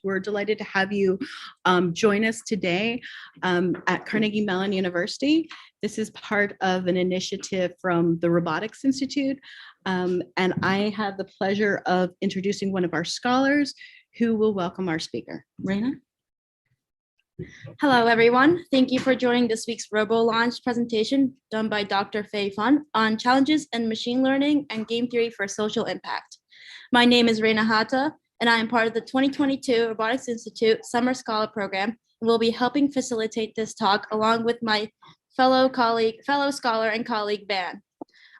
We're delighted to have you join us today at Carnegie Mellon University. This is part of an initiative from the Robotics Institute, and I have the pleasure of introducing one of our scholars who will welcome our speaker. Raina? Hello, everyone. Thank you for joining this week's RoboLaunch presentation done by Dr. Fei Fang on challenges in machine learning and game theory for social impact. My name is Raina Hata, and I am part of the 2022 Robotics Institute Summer Scholar Program and will be helping facilitate this talk along with my fellow scholar and colleague, Ban.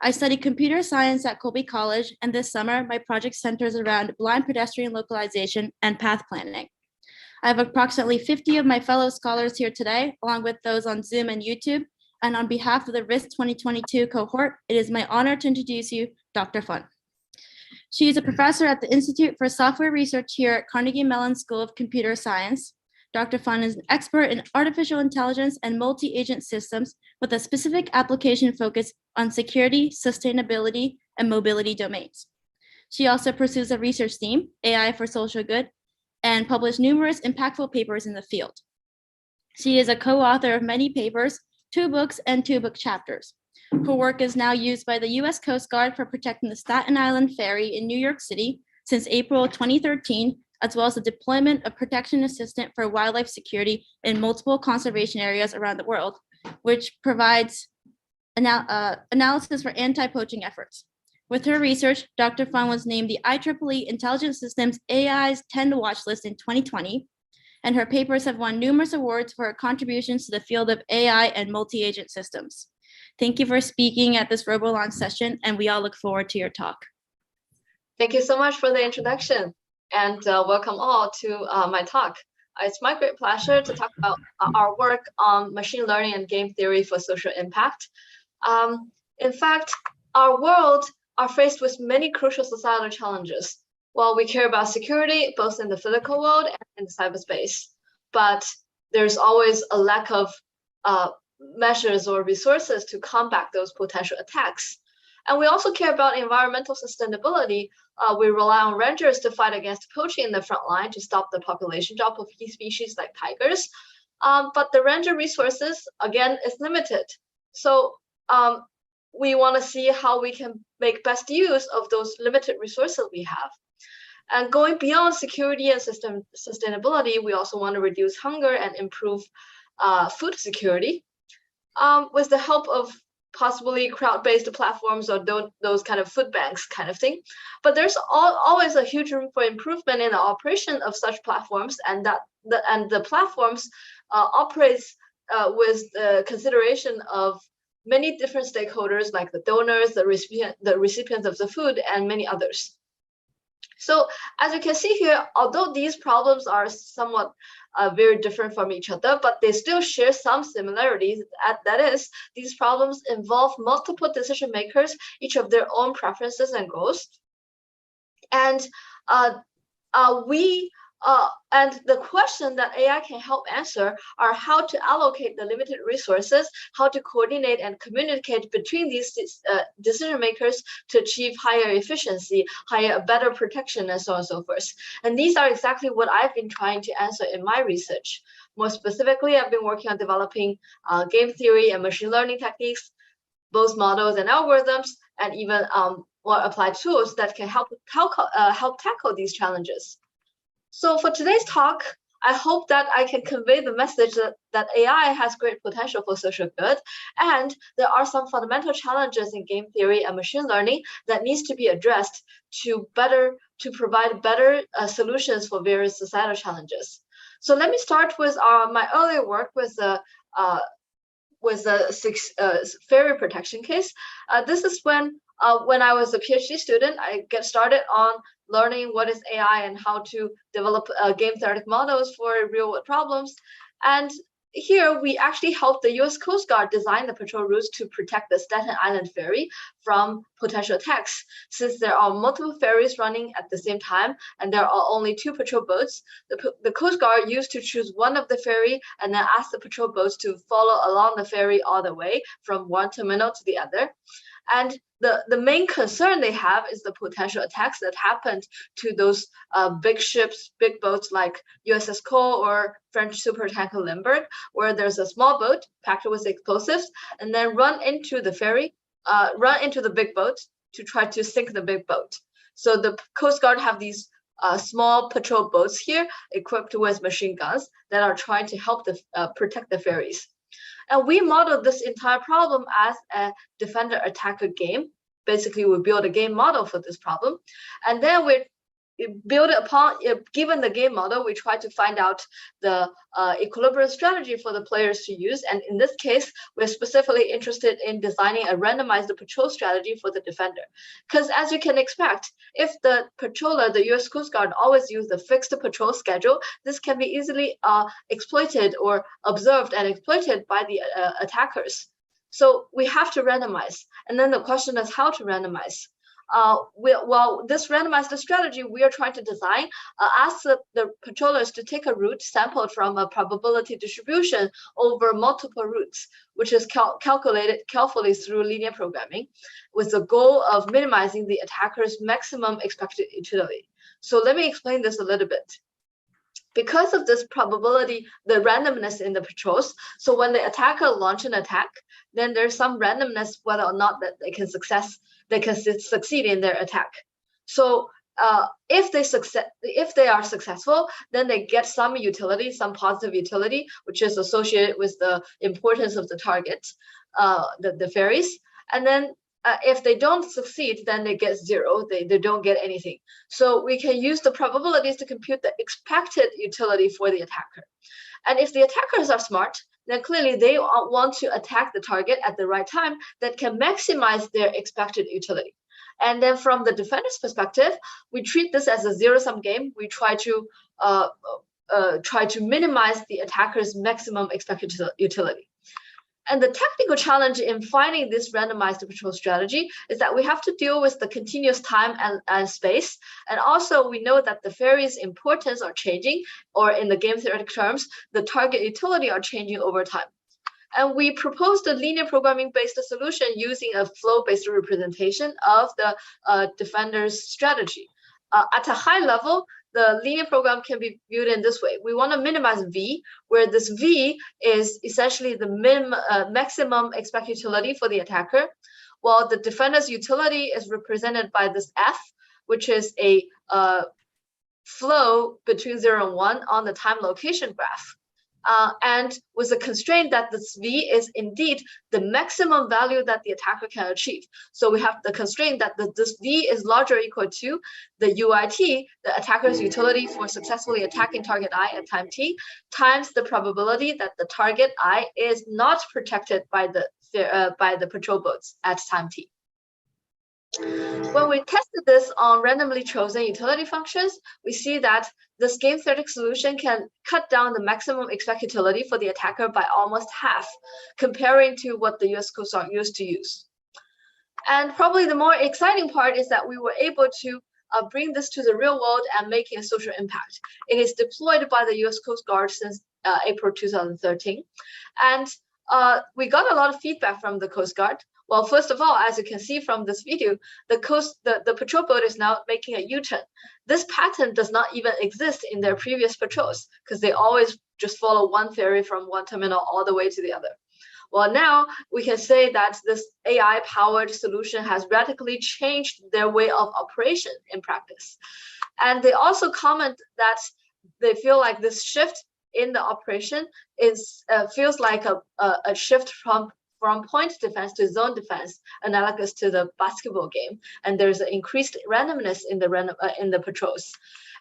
I study computer science at Colby College, and this summer, my project centers around blind pedestrian localization and path planning. I have approximately 50 of my fellow scholars here today, along with those on Zoom and YouTube. And on behalf of the RISC 2022 cohort, it is my honor to introduce you Dr. Fun. She is a professor at the Institute for Software Research here at Carnegie Mellon School of Computer Science. Dr. Fun is an expert in artificial intelligence and multi-agent systems with a specific application focus on security, sustainability, and mobility domains. She also pursues a research theme, AI for social good, and published numerous impactful papers in the field. She is a co-author of many papers, 2 books, and 2 book chapters. Her work is now used by the U.S. Coast Guard for protecting the Staten Island Ferry in New York City since April 2013, as well as the deployment of protection assistant for wildlife security in multiple conservation areas around the world, which provides analysis for anti-poaching efforts. With her research, Dr. Fun was named the IEEE Intelligent Systems AI's 10 to Watch list in 2020, and her papers have won numerous awards for her contributions to the field of AI and multi-agent systems. Thank you for speaking at this RoboLaunch session, and we all look forward to your talk. Thank you so much for the introduction, and welcome all to my talk. It's my great pleasure to talk about our work on machine learning and game theory for social impact. In fact, our world are faced with many crucial societal challenges. While we care about security, both in the physical world and in cyberspace, but there's always a lack of measures or resources to combat those potential attacks. And we also care about environmental sustainability. We rely on rangers to fight against poaching in the front line to stop the population drop of key species like tigers. But the ranger resources, again, is limited. So we want to see how we can make best use of those limited resources we have. And going beyond security and sustainability, we also want to reduce hunger and improve food security with the help of possibly crowd-based platforms or those kind of food banks kind of thing. But there's always a huge room for improvement in the operation of such platforms, and the platforms operates with the consideration of many different stakeholders like the donors, the recipients of the food, and many others. So as you can see here, although these problems are somewhat very different from each other, but they still share some similarities. That is, these problems involve multiple decision makers, each of their own preferences and goals. And and the question that AI can help answer are how to allocate the limited resources, how to coordinate and communicate between these decision makers to achieve higher efficiency, better protection, and so on and so forth. And these are exactly what I've been trying to answer in my research. More specifically, I've been working on developing game theory and machine learning techniques, both models and algorithms, and even more applied tools that can help tackle these challenges. So for today's talk, I hope that I can convey the message that AI has great potential for social good, and there are some fundamental challenges in game theory and machine learning that needs to be addressed to provide better solutions for various societal challenges. So let me start with my earlier work with the ferry protection case. This is when I was a PhD student, I get started on learning what is AI and how to develop game theoretic models for real world problems. And here we actually helped the US Coast Guard design the patrol routes to protect the Staten Island Ferry from potential attacks. Since there are multiple ferries running at the same time and there are only 2 patrol boats, the Coast Guard used to choose one of the ferry and then ask the patrol boats to follow along the ferry all the way from one terminal to the other. And the main concern they have is the potential attacks that happened to those big ships, big boats like USS Cole or French supertanker Limburg, where there's a small boat packed with explosives and then run into the ferry, run into the big boat to try to sink the big boat. So the Coast Guard have these small patrol boats here equipped with machine guns that are trying to help protect the ferries. And we modeled this entire problem as a defender-attacker game. Basically, we build a game model for this problem. And then we build upon, given the game model, we try to find out the equilibrium strategy for the players to use. And in this case, we're specifically interested in designing a randomized patrol strategy for the defender. Because as you can expect, if the patroller, the US Coast Guard, always use the fixed patrol schedule, this can be easily exploited or observed and exploited by the attackers. So we have to randomize. And then the question is how to randomize. Well, this randomized strategy we are trying to design asks the patrollers to take a route sampled from a probability distribution over multiple routes, which is calculated carefully through linear programming with the goal of minimizing the attacker's maximum expected utility. So let me explain this a little bit. Because of this probability, the randomness in the patrols, so when the attacker launch an attack, then there's some randomness whether or not that they can succeed in their attack. So if they are successful, then they get some utility, some positive utility, which is associated with the importance of the target, the ferries. And then if they don't succeed, then they get 0. They don't get anything. So we can use the probabilities to compute the expected utility for the attacker. And if the attackers are smart, then clearly they want to attack the target at the right time that can maximize their expected utility. And then from the defender's perspective, we treat this as a zero-sum game. We try to minimize the attacker's maximum expected utility. And the technical challenge in finding this randomized patrol strategy is that we have to deal with the continuous time and space. And also we know that the ferry's importance are changing, or in the game theoretic terms, the target utility are changing over time. And we proposed a linear programming-based solution using a flow-based representation of the defender's strategy. At a high level, the linear program can be viewed in this way. We want to minimize V, where this V is essentially the maximum expected utility for the attacker, while the defender's utility is represented by this F, which is a flow between 0 and 1 on the time location graph. And with the constraint that this V is indeed the maximum value that the attacker can achieve. So we have the constraint that this V is larger or equal to the UIT, the attacker's utility for successfully attacking target I at time t, times the probability that the target I is not protected by the patrol boats at time t. When we tested this on randomly chosen utility functions, we see that this game theoretic solution can cut down the maximum expected utility for the attacker by almost half, comparing to what the US Coast Guard used to use. And probably the more exciting part is that we were able to bring this to the real world and making a social impact. It is deployed by the US Coast Guard since April 2013. And we got a lot of feedback from the Coast Guard. Well, first of all, as you can see from this video, the patrol boat is now making a U-turn. This pattern does not even exist in their previous patrols because they always just follow one ferry from one terminal all the way to the other. Well, now we can say that this AI-powered solution has radically changed their way of operation in practice. And they also comment that they feel like this shift in the operation feels like a shift from point defense to zone defense, analogous to the basketball game, and there's an increased randomness in the patrols.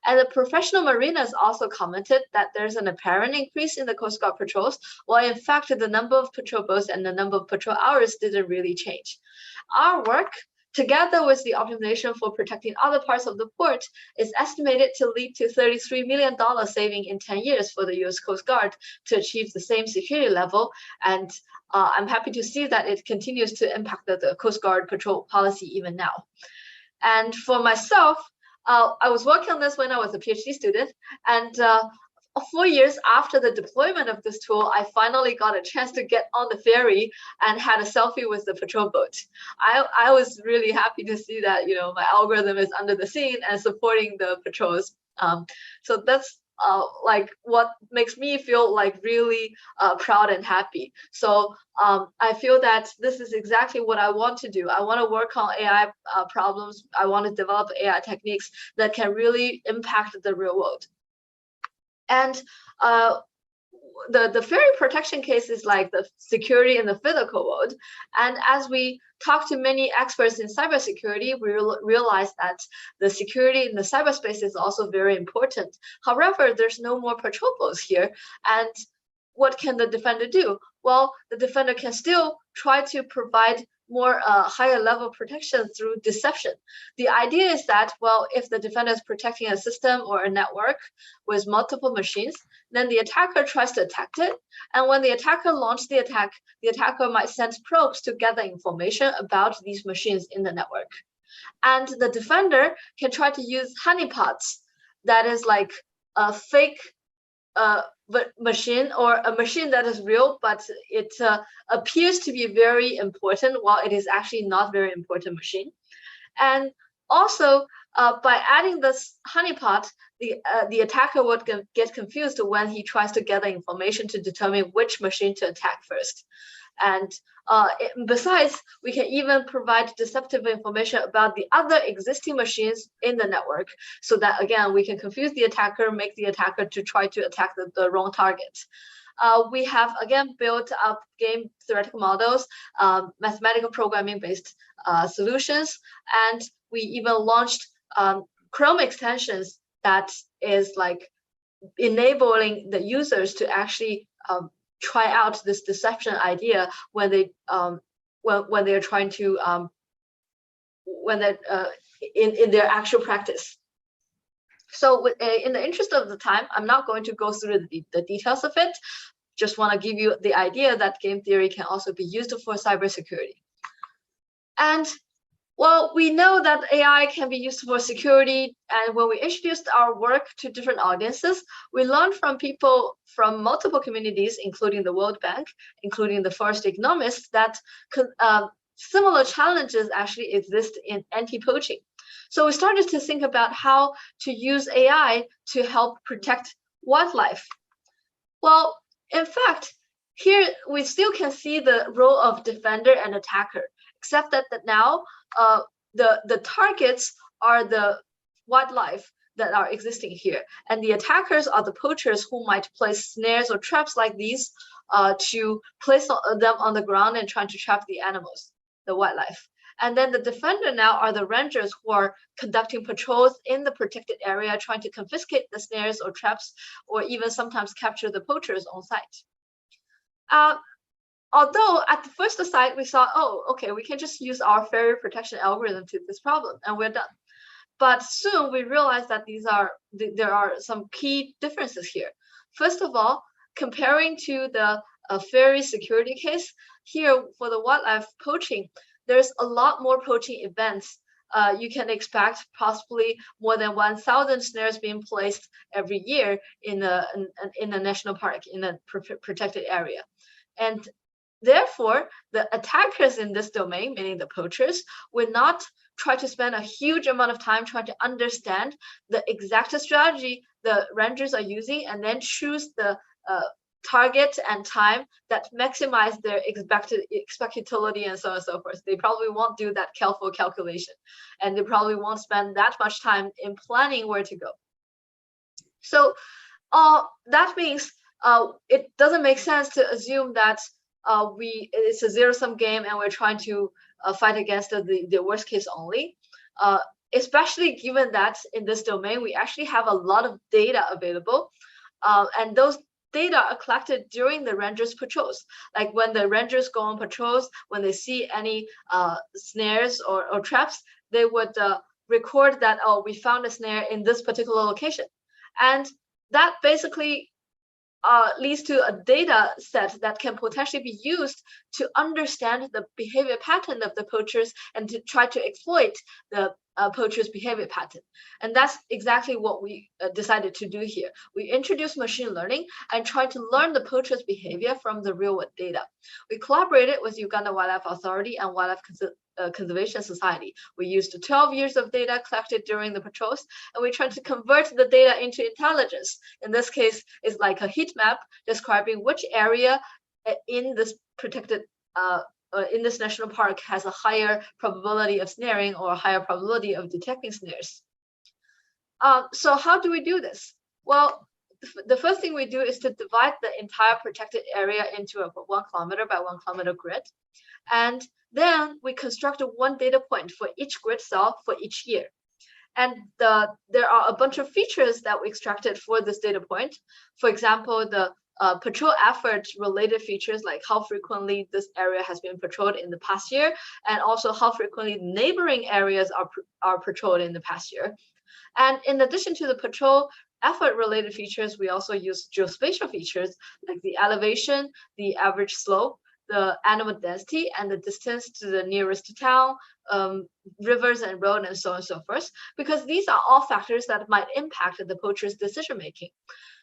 And the professional mariners also commented that there's an apparent increase in the Coast Guard patrols, while in fact the number of patrol boats and the number of patrol hours didn't really change. Our work, together with the optimization for protecting other parts of the port, is estimated to lead to $33 million saving in 10 years for the US Coast Guard to achieve the same security level. And I'm happy to see that it continues to impact the Coast Guard patrol policy even now. And for myself, I was working on this when I was a PhD student, and 4 years after the deployment of this tool, I finally got a chance to get on the ferry and had a selfie with the patrol boat. I was really happy to see that, my algorithm is under the scene and supporting the patrols. So that's like what makes me feel like really proud and happy. So I feel that this is exactly what I want to do. I want to work on AI problems. I want to develop AI techniques that can really impact the real world. And the ferry protection case is like the security in the physical world. And as we talk to many experts in cybersecurity, we realize that the security in the cyberspace is also very important. However, there's no more patrol boats here. And what can the defender do? Well, the defender can still try to provide more higher level protection through deception. The idea is that, well, if the defender is protecting a system or a network with multiple machines, then the attacker tries to attack it. And when the attacker launches the attacker might send probes to gather information about these machines in the network. And the defender can try to use honeypots, that is like a fake machine, or a machine that is real, but it appears to be very important while it is actually not very important machine. And also, by adding this honeypot, the attacker would get confused when he tries to gather information to determine which machine to attack first. And besides, we can even provide deceptive information about the other existing machines in the network, so that, again, we can confuse the attacker, make the attacker to try to attack the wrong target. We have, again, built up game theoretical models, mathematical programming-based solutions, and we even launched Chrome extensions that is like enabling the users to actually try out this deception idea when they when they're trying to when that in their actual practice. So in the interest of the time, I'm not going to go through the details of it. Just want to give you the idea that game theory can also be used for cybersecurity. And well, we know that AI can be used for security, and when we introduced our work to different audiences, we learned from people from multiple communities, including the World Bank, including the forest economists, that similar challenges actually exist in anti-poaching. So we started to think about how to use AI to help protect wildlife. Well, in fact, here we still can see the role of defender and attacker, except that now the targets are the wildlife that are existing here, and the attackers are the poachers who might place snares or traps like these to place them on the ground and try to trap the animals, the wildlife. And then the defender now are the rangers who are conducting patrols in the protected area, trying to confiscate the snares or traps, or even sometimes capture the poachers on site. Although at the first sight we thought, oh, okay, we can just use our ferry protection algorithm to this problem and we're done. But soon we realized that there are some key differences here. First of all, comparing to the ferry security case, here for the wildlife poaching, there's a lot more poaching events. You can expect possibly more than 1,000 snares being placed every year in a national park, in a protected area. And therefore, the attackers in this domain, meaning the poachers, will not try to spend a huge amount of time trying to understand the exact strategy the rangers are using and then choose the target and time that maximize their expectability and so on and so forth. They probably won't do that careful calculation, and they probably won't spend that much time in planning where to go. So that means it doesn't make sense to assume that it's a zero-sum game and we're trying to fight against the worst case only, especially given that in this domain we actually have a lot of data available, and those data are collected during the rangers patrols. Like when the rangers go on patrols, when they see any snares or traps, they would record that, oh, we found a snare in this particular location. And that basically leads to a data set that can potentially be used to understand the behavior pattern of the poachers and to try to exploit the poachers' behavior pattern. And that's exactly what we decided to do here. We introduced machine learning and tried to learn the poachers' behavior from the real world data. We collaborated with Uganda Wildlife Authority and Wildlife Conservation Society. We used 12 years of data collected during the patrols, and we tried to convert the data into intelligence. In this case, it's like a heat map describing which area in this protected in this national park has a higher probability of snaring or a higher probability of detecting snares. So how do we do this? Well, the first thing we do is to divide the entire protected area into a 1 kilometer by 1 kilometer grid. And then we construct one data point for each grid cell for each year. And there are a bunch of features that we extracted for this data point. For example, the patrol effort related features like how frequently this area has been patrolled in the past year, and also how frequently neighboring areas are patrolled in the past year. And in addition to the patrol effort related features, we also use geospatial features like the elevation, the average slope, the animal density, and the distance to the nearest town, rivers and road, and so on and so forth, because these are all factors that might impact the poacher's decision making.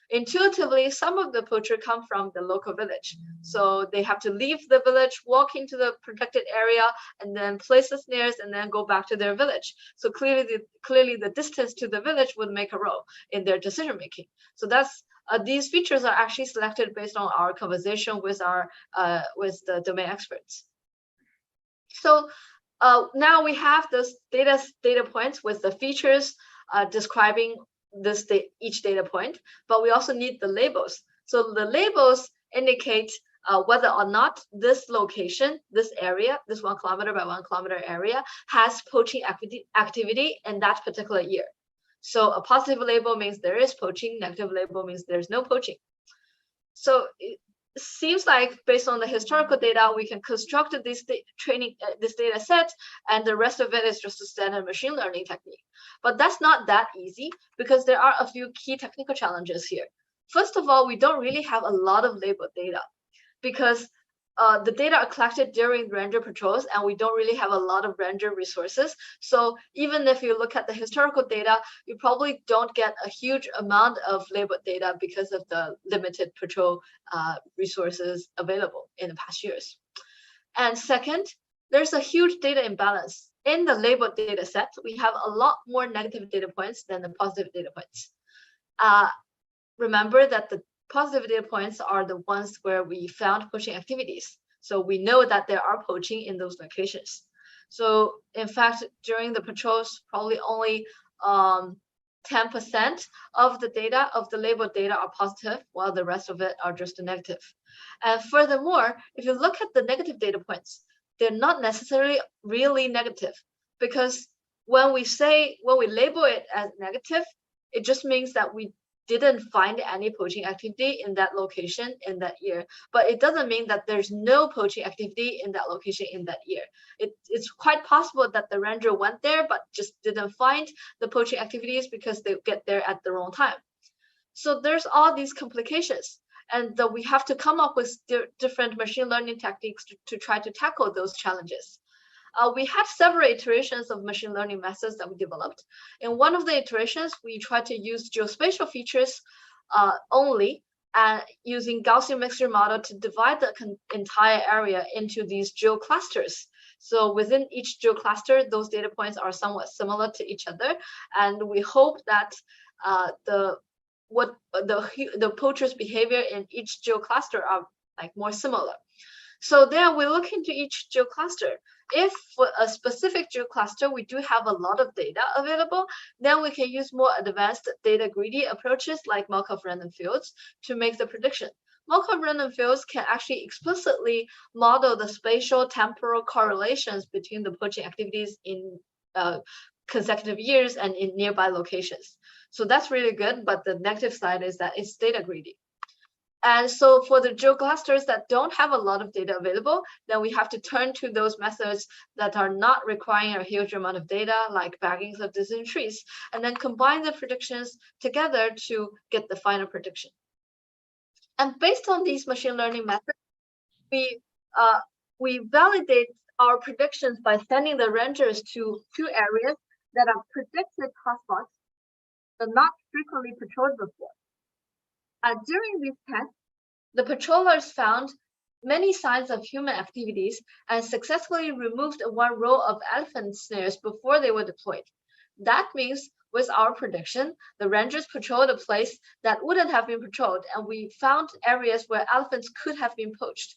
Intuitively, some of the poacher come from the local village. So they have to leave the village, walk into the protected area, and then place the snares and then go back to their village. So clearly the distance to the village would make a role in their decision making. So that's these features are actually selected based on our conversation with the domain experts. So now we have those data points with the features describing each data point, but we also need the labels. So the labels indicate whether or not this location, this area, this 1 kilometer by 1 kilometer area has poaching activity in that particular year. So a positive label means there is poaching, negative label means there's no poaching. So it seems like based on the historical data, we can construct this data set, and the rest of it is just a standard machine learning technique. But that's not that easy because there are a few key technical challenges here. First of all, we don't really have a lot of labeled data because the data are collected during ranger patrols, and we don't really have a lot of ranger resources. So even if you look at the historical data, you probably don't get a huge amount of labeled data because of the limited patrol resources available in the past years. And second, there's a huge data imbalance. In the labeled data set, we have a lot more negative data points than the positive data points. Remember that the positive data points are the ones where we found poaching activities. So we know that there are poaching in those locations. So in fact, during the patrols, probably only 10% of the data, of the labeled data are positive, while the rest of it are just negative. And furthermore, if you look at the negative data points, they're not necessarily really negative, because when we label it as negative, it just means that we didn't find any poaching activity in that location in that year. But it doesn't mean that there's no poaching activity in that location in that year. It's quite possible that the ranger went there but just didn't find the poaching activities because they get there at the wrong time. So there's all these complications, and we have to come up with different machine learning techniques to try to tackle those challenges. We had several iterations of machine learning methods that we developed. In one of the iterations, we tried to use geospatial features only, using Gaussian mixture model to divide the entire area into these geoclusters. So within each geocluster, those data points are somewhat similar to each other, and we hope that the poacher's behavior in each geocluster are like more similar. So then we look into each geocluster. If for a specific geocluster we do have a lot of data available, then we can use more advanced data greedy approaches like Markov random fields to make the prediction. Markov random fields can actually explicitly model the spatial temporal correlations between the poaching activities in consecutive years and in nearby locations. So that's really good, but the negative side is that it's data greedy. And so for the geoclusters that don't have a lot of data available, then we have to turn to those methods that are not requiring a huge amount of data, like baggings of decision trees, and then combine the predictions together to get the final prediction. And based on these machine learning methods, we validate our predictions by sending the rangers to two areas that are predicted hotspots but not frequently patrolled before. During these tests, the patrollers found many signs of human activities and successfully removed one row of elephant snares before they were deployed. That means with our prediction, the rangers patrolled a place that wouldn't have been patrolled, and we found areas where elephants could have been poached.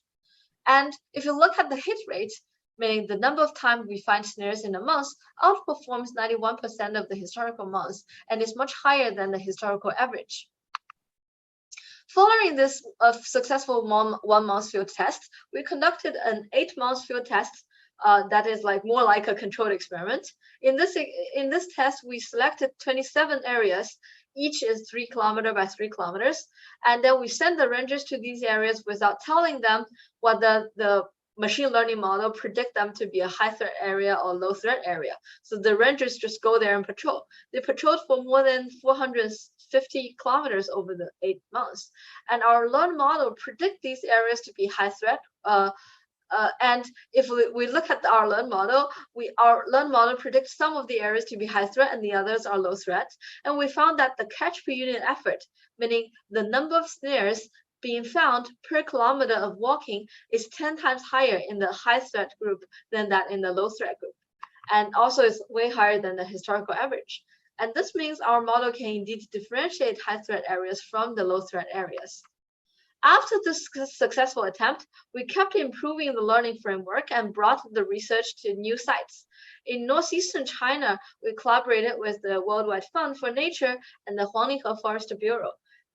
And if you look at the hit rate, meaning the number of times we find snares in a month, outperforms 91% of the historical months and is much higher than the historical average. Following this successful 1 month field test, we conducted an 8-month field test that is more like a controlled experiment. In this test, we selected 27 areas. Each is 3 kilometers by 3 kilometers. And then we send the rangers to these areas without telling them what the machine learning model predict them to be a high threat area or low threat area. So the rangers just go there and patrol. They patrolled for more than 450 kilometers over the 8 months. And our learned model predict these areas to be high threat. And if we look at our learned model, our learned model predicts some of the areas to be high threat and the others are low threat. And we found that the catch per unit effort, meaning the number of snares being found per kilometer of walking, is 10 times higher in the high threat group than that in the low threat group. And also it's way higher than the historical average. And this means our model can indeed differentiate high threat areas from the low threat areas. After this successful attempt, we kept improving the learning framework and brought the research to new sites. In northeastern China, we collaborated with the Worldwide Fund for Nature and the Huangnihe Forest Bureau.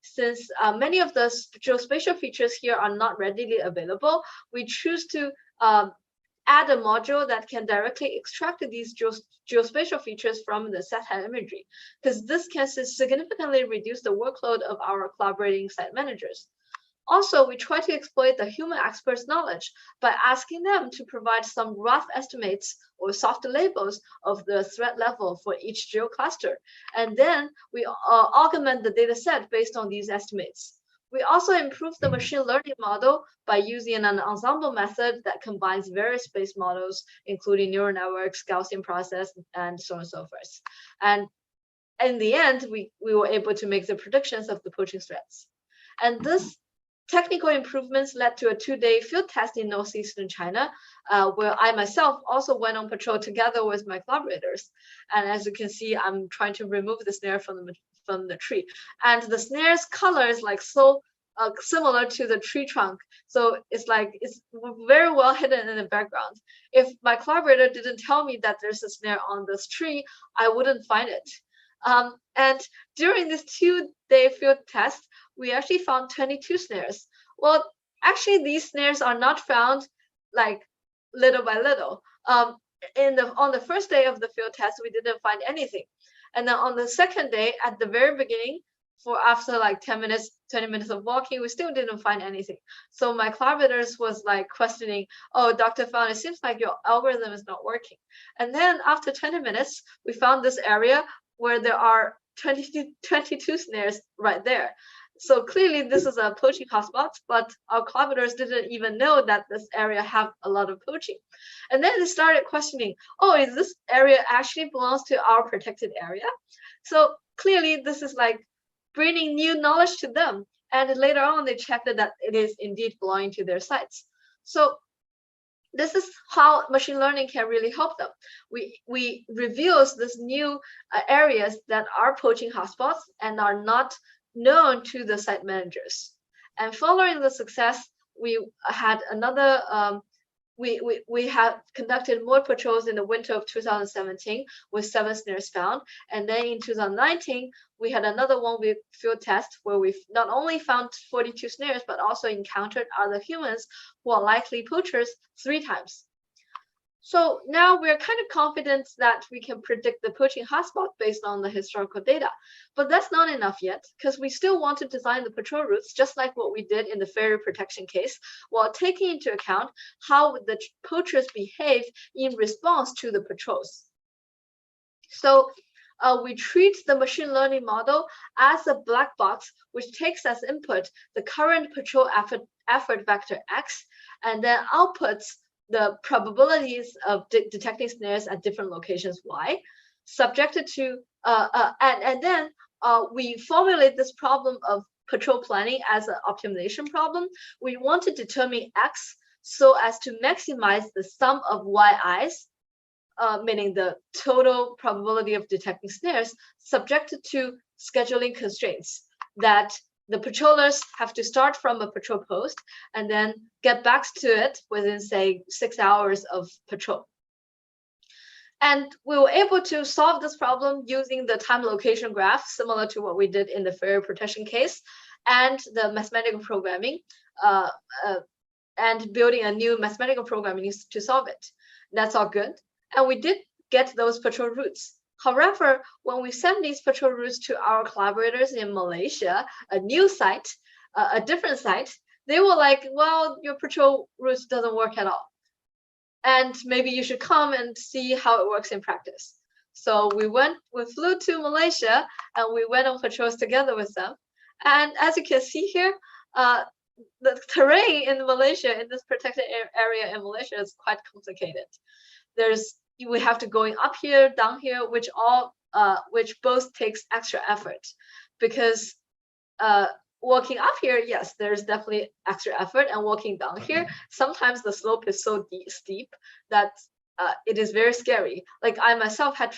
Since many of the geospatial features here are not readily available, we choose to add a module that can directly extract these geospatial features from the satellite imagery, because this can significantly reduce the workload of our collaborating site managers. Also, we try to exploit the human experts' knowledge by asking them to provide some rough estimates or soft labels of the threat level for each geocluster. And then we augment the data set based on these estimates. We also improve the machine learning model by using an ensemble method that combines various base models, including neural networks, Gaussian process, and so on and so forth. And in the end, we were able to make the predictions of the poaching threats. And this technical improvements led to a 2-day field test in northeastern China, where I myself also went on patrol together with my collaborators. And as you can see, I'm trying to remove the snare from the tree. And the snare's color is so similar to the tree trunk. So it's very well hidden in the background. If my collaborator didn't tell me that there's a snare on this tree, I wouldn't find it. And during this 2-day field test, we actually found 22 snares. Well, actually, these snares are not found little by little. On the first day of the field test, we didn't find anything. And then on the second day, at the very beginning, after 10 minutes, 20 minutes of walking, we still didn't find anything. So my collaborators was questioning, oh, Dr. Fang, it seems like your algorithm is not working. And then after 20 minutes, we found this area where there are 22 snares right there. So clearly this is a poaching hotspot, but our collaborators didn't even know that this area have a lot of poaching. And then they started questioning, oh, is this area actually belongs to our protected area? So clearly this is bringing new knowledge to them. And later on, they checked that it is indeed belonging to their sites. So this is how machine learning can really help them. We reveals this new areas that are poaching hotspots and are not known to the site managers. And following the success, we had another, we have conducted more patrols in the winter of 2017 with 7 snares found. And then in 2019, we had another 1-week field test where we not only found 42 snares, but also encountered other humans who are likely poachers 3 times. So now we're kind of confident that we can predict the poaching hotspot based on the historical data. But that's not enough yet, because we still want to design the patrol routes just like what we did in the fairy protection case, while taking into account how the poachers behave in response to the patrols. So we treat the machine learning model as a black box, which takes as input the current patrol effort vector X, and then outputs the probabilities of detecting snares at different locations Y. subjected to, and then we formulate this problem of patrol planning as an optimization problem. We want to determine X so as to maximize the sum of yi's, meaning the total probability of detecting snares, subjected to scheduling constraints that the patrollers have to start from a patrol post and then get back to it within, say, 6 hours of patrol. And we were able to solve this problem using the time location graph, similar to what we did in the fairy protection case, and the mathematical programming, and building a new mathematical programming to solve it. That's all good. And we did get those patrol routes. However, when we send these patrol routes to our collaborators in Malaysia, a new site, a different site, they were like, well, your patrol routes doesn't work at all. And maybe you should come and see how it works in practice. So we flew to Malaysia and we went on patrols together with them. And as you can see here, the terrain in Malaysia, in this protected area in Malaysia, is quite complicated. We have to going up here, down here, which both takes extra effort, because walking up here, yes, there's definitely extra effort, and walking down here, sometimes the slope is so steep that it is very scary. Like I myself have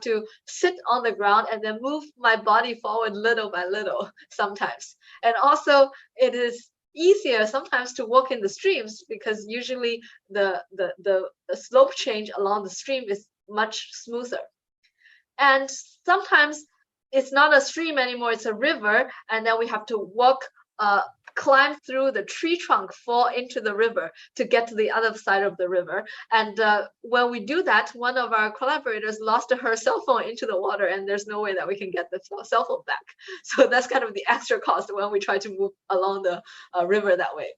to sit on the ground and then move my body forward little by little sometimes. And also it is easier sometimes to walk in the streams because usually the slope change along the stream is much smoother. And sometimes it's not a stream anymore, it's a river, and then we have to walk, climb through the tree trunk, fall into the river to get to the other side of the river. And when we do that, one of our collaborators lost her cell phone into the water, and there's no way that we can get the cell phone back. So that's kind of the extra cost when we try to move along the river that way.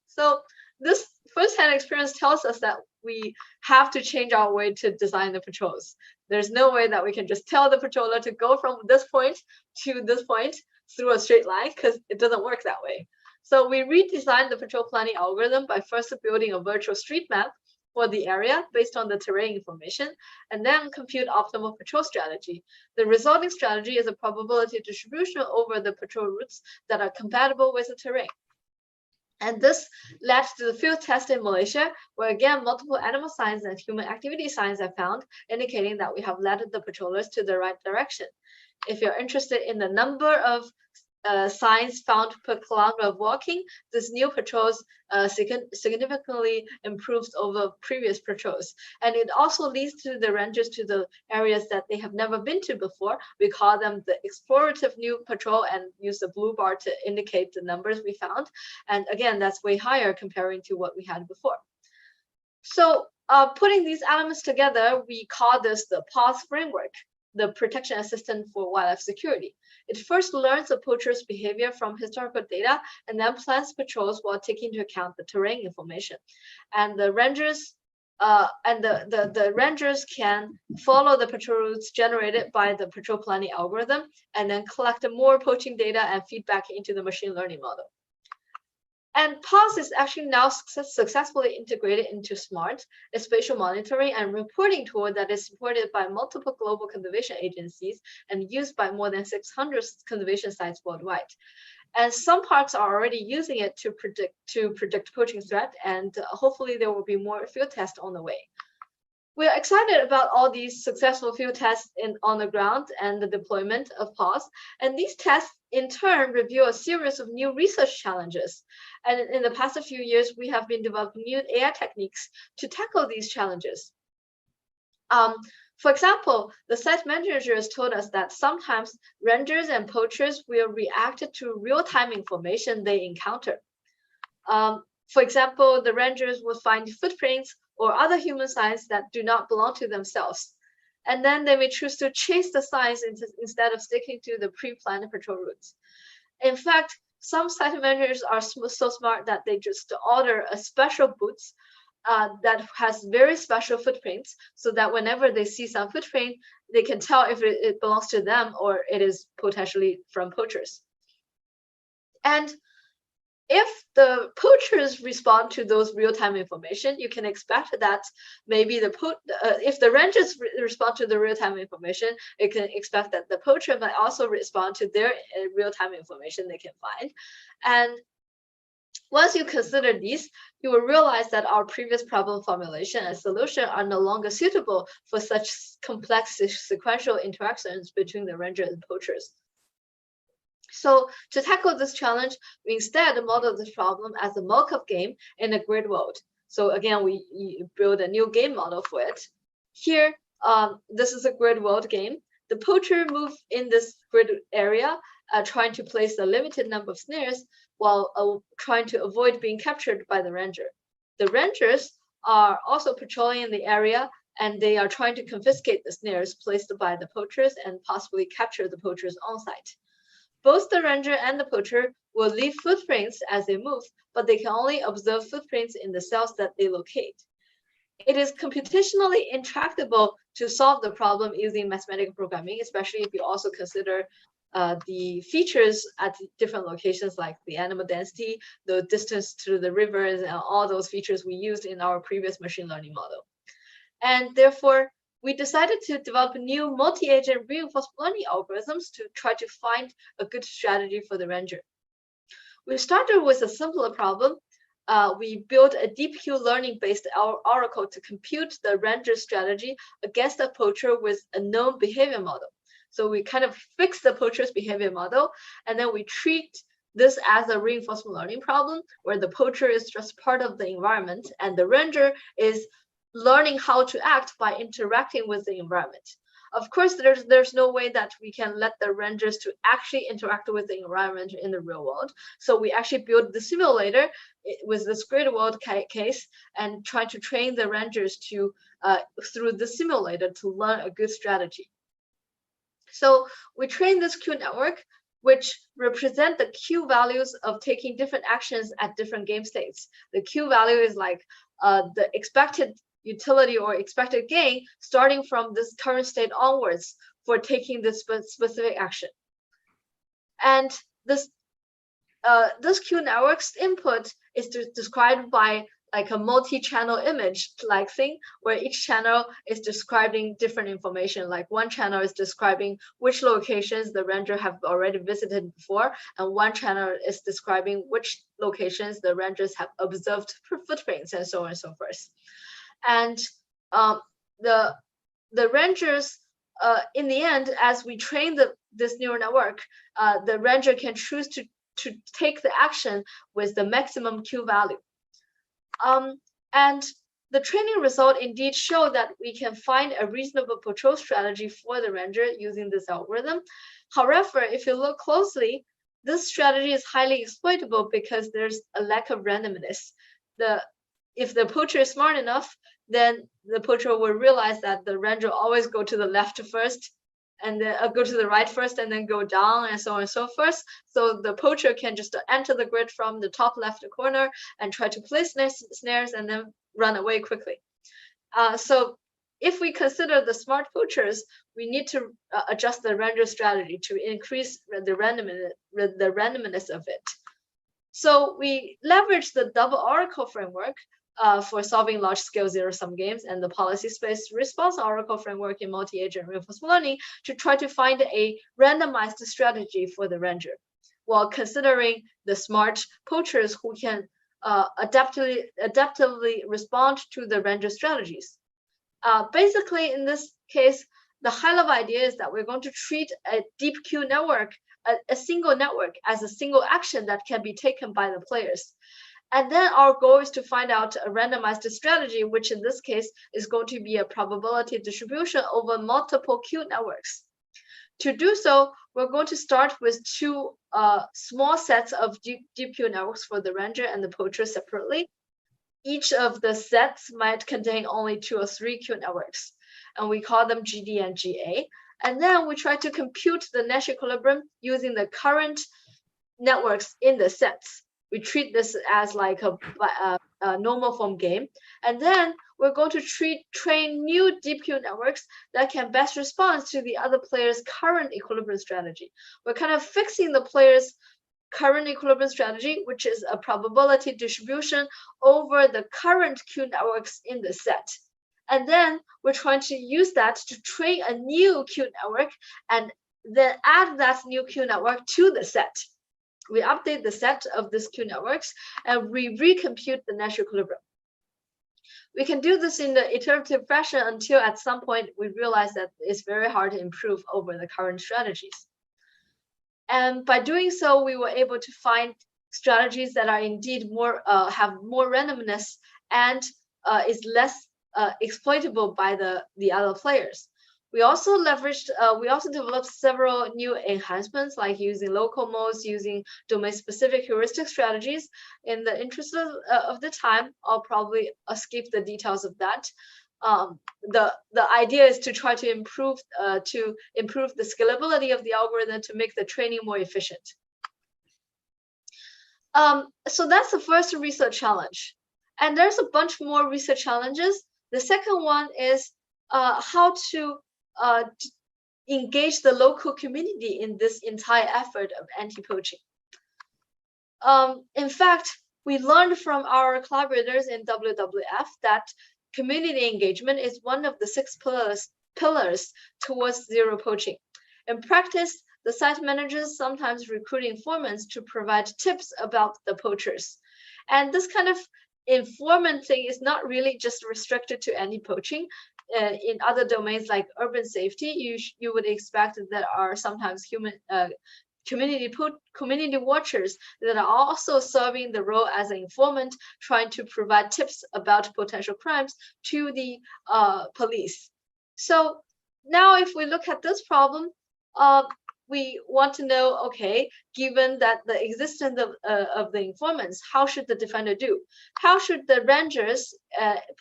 So this firsthand experience tells us that we have to change our way to design the patrols. There's no way that we can just tell the patroller to go from this point to this point through a straight line, because it doesn't work that way. So we redesigned the patrol planning algorithm by first building a virtual street map for the area based on the terrain information, and then compute optimal patrol strategy. The resulting strategy is a probability distribution over the patrol routes that are compatible with the terrain. And this led to the field test in Malaysia, where again, multiple animal signs and human activity signs are found, indicating that we have led the patrollers to the right direction. If you're interested in the number of signs found per kilometer of walking, this new patrols significantly improves over previous patrols. And it also leads to the rangers to the areas that they have never been to before. We call them the explorative new patrol and use the blue bar to indicate the numbers we found. And again, that's way higher comparing to what we had before. So putting these elements together, we call this the PAWS framework, the protection assistant for wildlife security. It first learns the poacher's behavior from historical data and then plans patrols while taking into account the terrain information. And the rangers the rangers can follow the patrol routes generated by the patrol planning algorithm and then collect more poaching data and feedback into the machine learning model. And PAWS is actually now successfully integrated into SMART, a spatial monitoring and reporting tool that is supported by multiple global conservation agencies and used by more than 600 conservation sites worldwide. And some parks are already using it to predict poaching threat, and hopefully there will be more field tests on the way. We're excited about all these successful field tests on the ground and the deployment of PAWS. And these tests in turn reveal a series of new research challenges. And in the past few years, we have been developing new AI techniques to tackle these challenges. For example, the site managers told us that sometimes rangers and poachers will react to real-time information they encounter. For example, the rangers will find footprints or other human signs that do not belong to themselves. And then they may choose to chase the signs instead of sticking to the pre-planned patrol routes. In fact, some site managers are so smart that they just order a special boots that has very special footprints, so that whenever they see some footprint, they can tell if it belongs to them or it is potentially from poachers. And if the poachers respond to those real-time information, you can expect that maybe if the rangers respond to the real-time information, you can expect that the poacher might also respond to their real-time information they can find. And once you consider these, you will realize that our previous problem formulation and solution are no longer suitable for such complex sequential interactions between the ranger and poachers. So to tackle this challenge, we instead modeled this problem as a mock-up game in a grid world. So again, we build a new game model for it. Here, this is a grid world game. The poacher moves in this grid area, trying to place a limited number of snares while trying to avoid being captured by the ranger. The rangers are also patrolling the area, and they are trying to confiscate the snares placed by the poachers and possibly capture the poachers on site. Both the ranger and the poacher will leave footprints as they move, but they can only observe footprints in the cells that they locate. It is computationally intractable to solve the problem using mathematical programming, especially if you also consider the features at different locations, like the animal density, the distance to the rivers, and all those features we used in our previous machine learning model. And therefore, we decided to develop new multi-agent reinforcement learning algorithms to try to find a good strategy for the ranger. We started with a simpler problem. We built a deep Q learning-based oracle to compute the ranger strategy against a poacher with a known behavior model. So we kind of fix the poacher's behavior model, and then we treat this as a reinforcement learning problem where the poacher is just part of the environment and the ranger is learning how to act by interacting with the environment. Of course, there's no way that we can let the rangers to actually interact with the environment in the real world. So we actually built the simulator with this grid world case and try to train the rangers to through the simulator to learn a good strategy. So we train this Q network, which represent the Q values of taking different actions at different game states. The Q value is like the expected utility or expected gain starting from this current state onwards for taking this specific action. And this Q network's input is described by like a multi-channel image like thing, where each channel is describing different information. Like one channel is describing which locations the ranger have already visited before, and one channel is describing which locations the rangers have observed footprints, and so on and so forth. And the rangers, in the end, as we train this neural network, the ranger can choose to take the action with the maximum Q value. And the training result indeed show that we can find a reasonable patrol strategy for the ranger using this algorithm. However, if you look closely, this strategy is highly exploitable because there's a lack of randomness. If the poacher is smart enough, then the poacher will realize that the ranger always go to the left first, and then go to the right first, and then go down, and so on and so forth. So the poacher can just enter the grid from the top left corner and try to place snares and then run away quickly. So if we consider the smart poachers, we need to adjust the ranger strategy to increase the randomness of it. So we leverage the double oracle framework for solving large-scale zero-sum games and the policy space response oracle framework in multi-agent reinforcement learning to try to find a randomized strategy for the ranger, while considering the smart poachers who can adaptively respond to the ranger strategies. Basically, in this case, the high-level idea is that we're going to treat a deep Q network, a single network, as a single action that can be taken by the players. And then our goal is to find out a randomized strategy, which in this case is going to be a probability distribution over multiple Q networks. To do so, we're going to start with two small sets of deep Q networks for the ranger and the poacher separately. Each of the sets might contain only 2 or 3 Q networks, and we call them GD and GA. And then we try to compute the Nash equilibrium using the current networks in the sets. We treat this as like a normal form game. And then we're going to train new deep Q networks that can best respond to the other player's current equilibrium strategy. We're kind of fixing the player's current equilibrium strategy, which is a probability distribution over the current Q networks in the set. And then we're trying to use that to train a new Q network and then add that new Q network to the set. We update the set of these Q networks and we recompute the natural equilibrium. We can do this in the iterative fashion until at some point we realize that it's very hard to improve over the current strategies. And by doing so, we were able to find strategies that are indeed more have more randomness and is less exploitable by the other players. We also leveraged, we also developed several new enhancements, like using local modes, using domain-specific heuristic strategies. In the interest of the time, I'll probably skip the details of that. The idea is to try to improve the scalability of the algorithm to make the training more efficient. So that's the first research challenge. And there's a bunch more research challenges. The second one is how to engage the local community in this entire effort of anti-poaching. In fact, we learned from our collaborators in WWF that community engagement is one of the 6 pillars towards zero poaching. In practice, the site managers sometimes recruit informants to provide tips about the poachers. And this kind of informant thing is not really just restricted to anti-poaching. In other domains like urban safety, you would expect that there are sometimes community watchers that are also serving the role as an informant, trying to provide tips about potential crimes to the police. So now if we look at this problem, we want to know, okay, given that the existence of the informants, how should the defender do? How should the rangers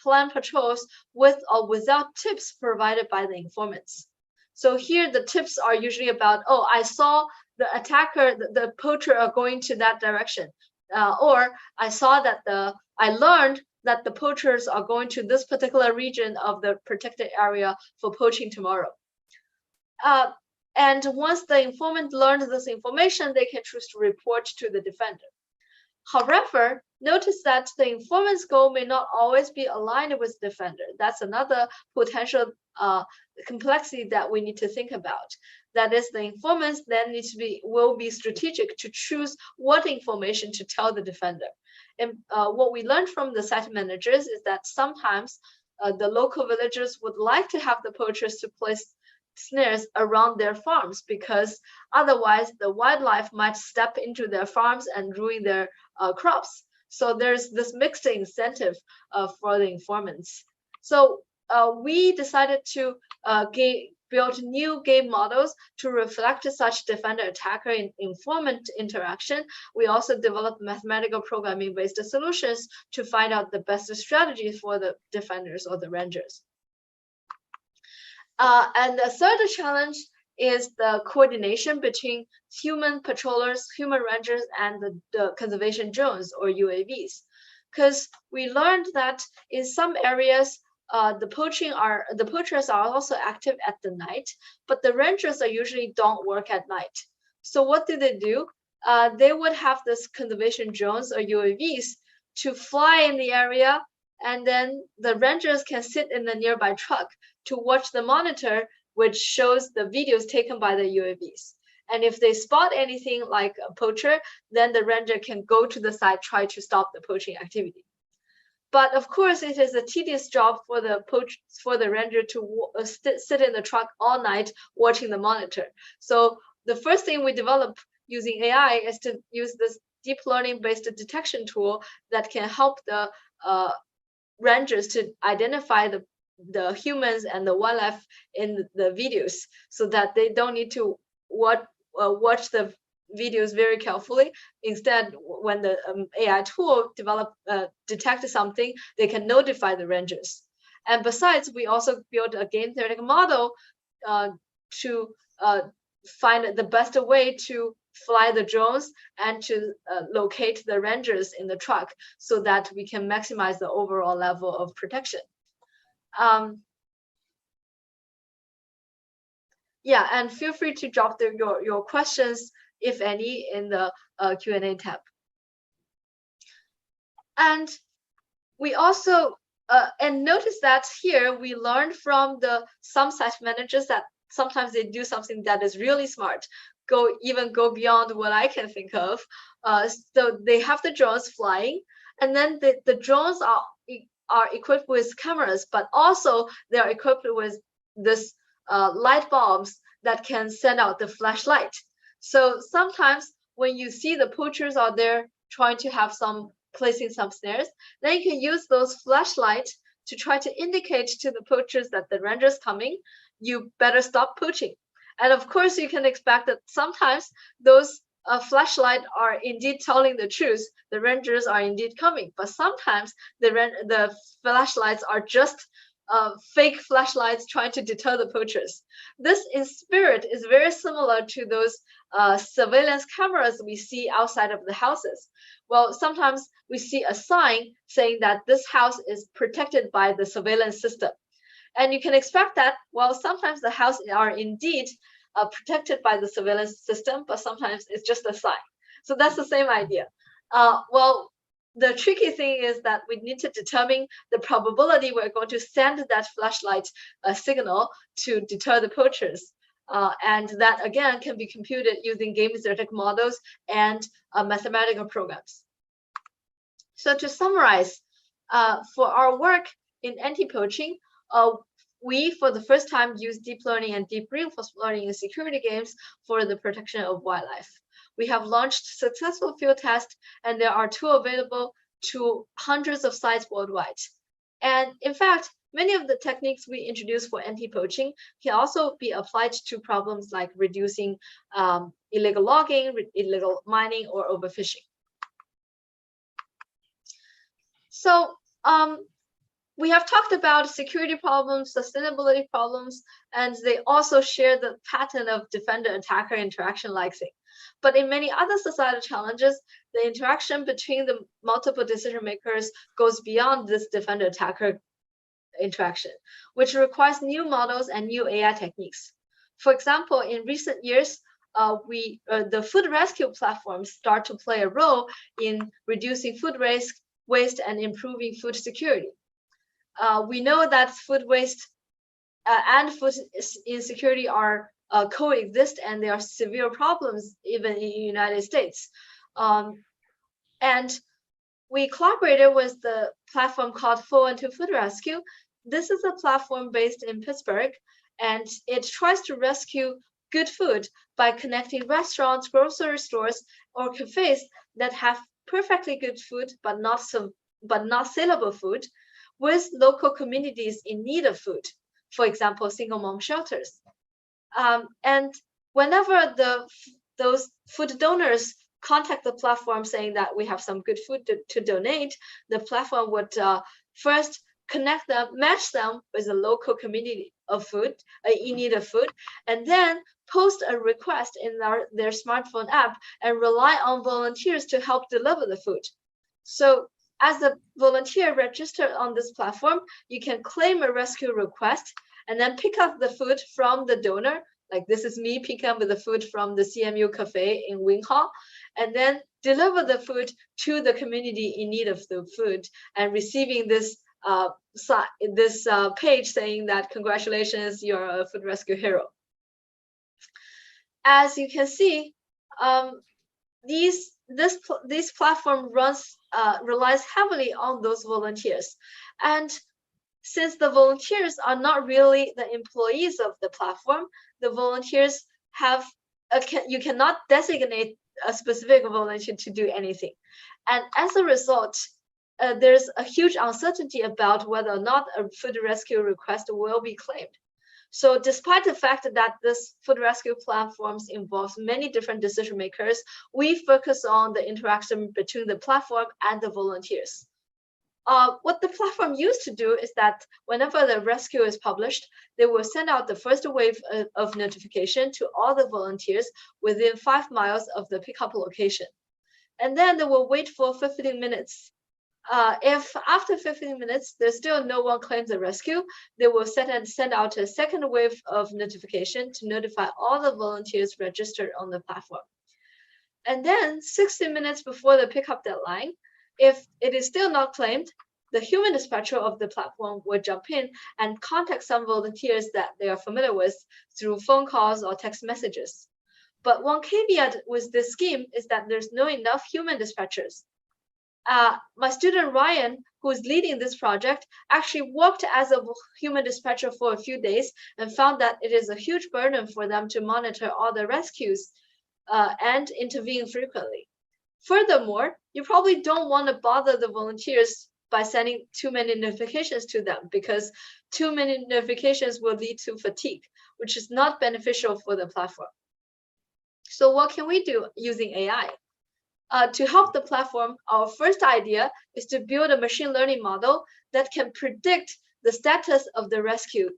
plan patrols with or without tips provided by the informants? So here the tips are usually about, oh, I saw the attacker, the poacher are going to that direction. Or I saw that I learned that the poachers are going to this particular region of the protected area for poaching tomorrow. And once the informant learned this information, they can choose to report to the defender. However, notice that the informant's goal may not always be aligned with the defender. That's another potential complexity that we need to think about. That is, the informants then will be strategic to choose what information to tell the defender. And what we learned from the site managers is that sometimes the local villagers would like to have the poachers to place snares around their farms, because otherwise the wildlife might step into their farms and ruin their crops. So there's this mixed incentive for the informants. So we decided to build new game models to reflect such defender-attacker and informant interaction. We also developed mathematical programming-based solutions to find out the best strategies for the defenders or the rangers. And the third challenge is the coordination between human patrollers, human rangers, and the conservation drones or UAVs. Because we learned that in some areas, the poachers are also active at the night, but the rangers usually don't work at night. So what do? They would have this conservation drones or UAVs to fly in the area, and then the rangers can sit in the nearby truck to watch the monitor, which shows the videos taken by the UAVs. And if they spot anything like a poacher, then the ranger can go to the site, try to stop the poaching activity. But of course, it is a tedious job for the ranger to sit in the truck all night watching the monitor. So the first thing we develop using AI is to use this deep learning-based detection tool that can help the rangers to identify the humans and the wildlife in the videos, so that they don't need to watch the videos very carefully. Instead, when the AI tool detects something, they can notify the rangers. And besides, we also built a game theoretic model to find the best way to fly the drones and to locate the rangers in the truck, so that we can maximize the overall level of protection. Yeah, and feel free to drop your questions if any, in the Q&A tab. And we also and notice that here we learned from some site managers that sometimes they do something that is really smart, go beyond what I can think of. So they have the drones flying, and then the drones are equipped with cameras, but also they are equipped with this light bulbs that can send out the flashlight. So sometimes when you see the poachers out there trying to have placing some snares, then you can use those flashlights to try to indicate to the poachers that the ranger is coming. You better stop poaching. And of course, you can expect that sometimes those flashlights are indeed telling the truth. The rangers are indeed coming, but sometimes the flashlights are just fake flashlights trying to deter the poachers. This in spirit is very similar to those surveillance cameras we see outside of the houses. Well, sometimes we see a sign saying that this house is protected by the surveillance system. And you can expect that, well, sometimes the houses are indeed protected by the surveillance system, but sometimes it's just a sign. So that's the same idea. Well, the tricky thing is that we need to determine the probability we're going to send that flashlight signal to deter the poachers. And that, again, can be computed using game theoretic models and mathematical programs. So to summarize, for our work in anti-poaching, we, for the first time, use deep learning and deep reinforcement learning in security games for the protection of wildlife. We have launched successful field tests, and there are 2 available to hundreds of sites worldwide. And in fact, many of the techniques we introduce for anti-poaching can also be applied to problems like reducing illegal logging, illegal mining, or overfishing. So we have talked about security problems, sustainability problems, and they also share the pattern of defender-attacker interaction-like thing. But in many other societal challenges, the interaction between the multiple decision makers goes beyond this defender-attacker interaction, which requires new models and new AI techniques. For example, in recent years, the food rescue platforms start to play a role in reducing food waste and improving food security. We know that food waste and food insecurity are coexist, and there are severe problems even in the United States. And we collaborated with the platform called 412 Food Rescue. This is a platform based in Pittsburgh, and it tries to rescue good food by connecting restaurants, grocery stores, or cafes that have perfectly good food but not saleable food with local communities in need of food. For example, single mom shelters. And whenever those food donors contact the platform saying that we have some good food to donate, the platform would first connect them, match them with a local community of food, in need of food, and then post a request in their smartphone app and rely on volunteers to help deliver the food. So as a volunteer registered on this platform, you can claim a rescue request and then pick up the food from the donor. Like this is me picking up the food from the CMU cafe in Wing Hall, and then deliver the food to the community in need of the food, and receiving this page saying that congratulations, you're a food rescue hero. As you can see, this platform relies heavily on those volunteers, and since the volunteers are not really the employees of the platform, the volunteers you cannot designate a specific volunteer to do anything, and as a result, there's a huge uncertainty about whether or not a food rescue request will be claimed. So despite the fact that this food rescue platforms involves many different decision makers, we focus on the interaction between the platform and the volunteers. What the platform used to do is that whenever the rescue is published, they will send out the first wave of notification to all the volunteers within 5 miles of the pickup location. And then they will wait for 15 minutes. If after 15 minutes, there's still no one claims the rescue, they will send out a second wave of notification to notify all the volunteers registered on the platform. And then 60 minutes before the pickup deadline, if it is still not claimed, the human dispatcher of the platform will jump in and contact some volunteers that they are familiar with through phone calls or text messages. But one caveat with this scheme is that there's no enough human dispatchers. My student Ryan, who is leading this project, actually worked as a human dispatcher for a few days and found that it is a huge burden for them to monitor all the rescues and intervene frequently. Furthermore, you probably don't want to bother the volunteers by sending too many notifications to them, because too many notifications will lead to fatigue, which is not beneficial for the platform. So what can we do using AI? To help the platform, our first idea is to build a machine learning model that can predict the status of the rescues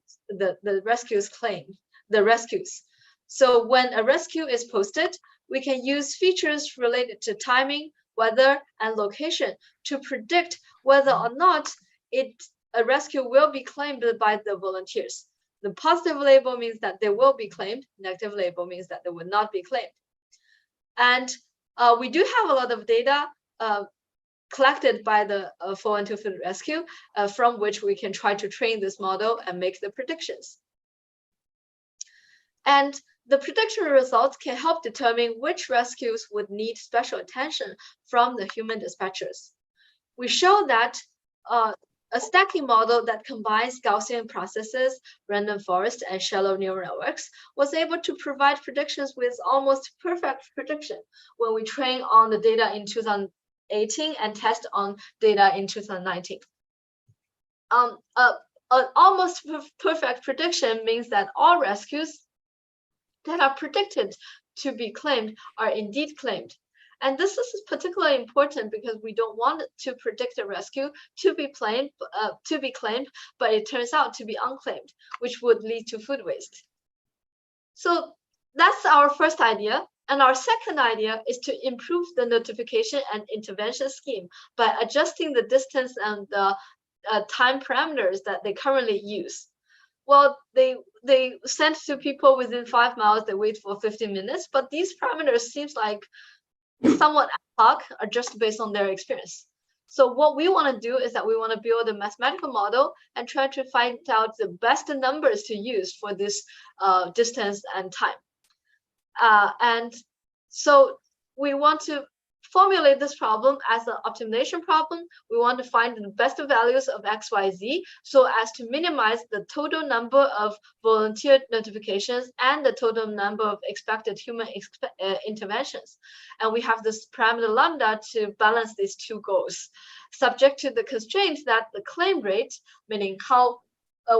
So when a rescue is posted, we can use features related to timing, weather, and location to predict whether or not a rescue will be claimed by the volunteers. The positive label means that they will be claimed. Negative label means that they will not be claimed. And we do have a lot of data collected by the 412 Food Rescue, from which we can try to train this model and make the predictions. And the prediction results can help determine which rescues would need special attention from the human dispatchers. We show that a stacking model that combines Gaussian processes, random forest, and shallow neural networks was able to provide predictions with almost perfect prediction when we train on the data in 2018 and test on data in 2019. An almost perfect prediction means that all rescues that are predicted to be claimed are indeed claimed. And this is particularly important because we don't want to predict a rescue to be claimed, but it turns out to be unclaimed, which would lead to food waste. So that's our first idea. And our second idea is to improve the notification and intervention scheme by adjusting the distance and the time parameters that they currently use. Well, they send to people within 5 miles, they wait for 15 minutes, but these parameters seems like somewhat ad hoc, are just based on their experience. So what we want to do is that we want to build a mathematical model and try to find out the best numbers to use for this distance and time. And so we want to formulate this problem as an optimization problem. We want to find the best values of X, Y, Z so as to minimize the total number of volunteer notifications and the total number of expected human interventions. And we have this parameter lambda to balance these two goals, subject to the constraint that the claim rate, meaning how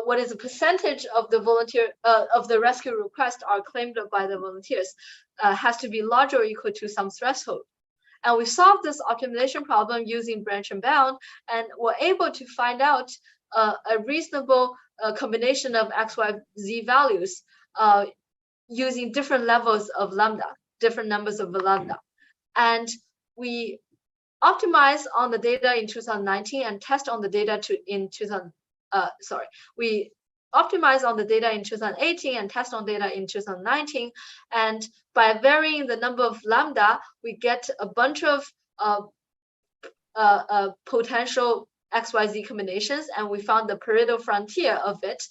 what is the percentage of the volunteer of the rescue requests are claimed by the volunteers, has to be larger or equal to some threshold. And we solved this optimization problem using branch and bound, and were able to find out a reasonable combination of X, Y, Z values using different levels of lambda, different numbers of lambda. And we optimize on the data in 2019 and test on the data we optimize on the data in 2018 and test on data in 2019. And by varying the number of lambda, we get a bunch of potential XYZ combinations, and we found the Pareto frontier of it,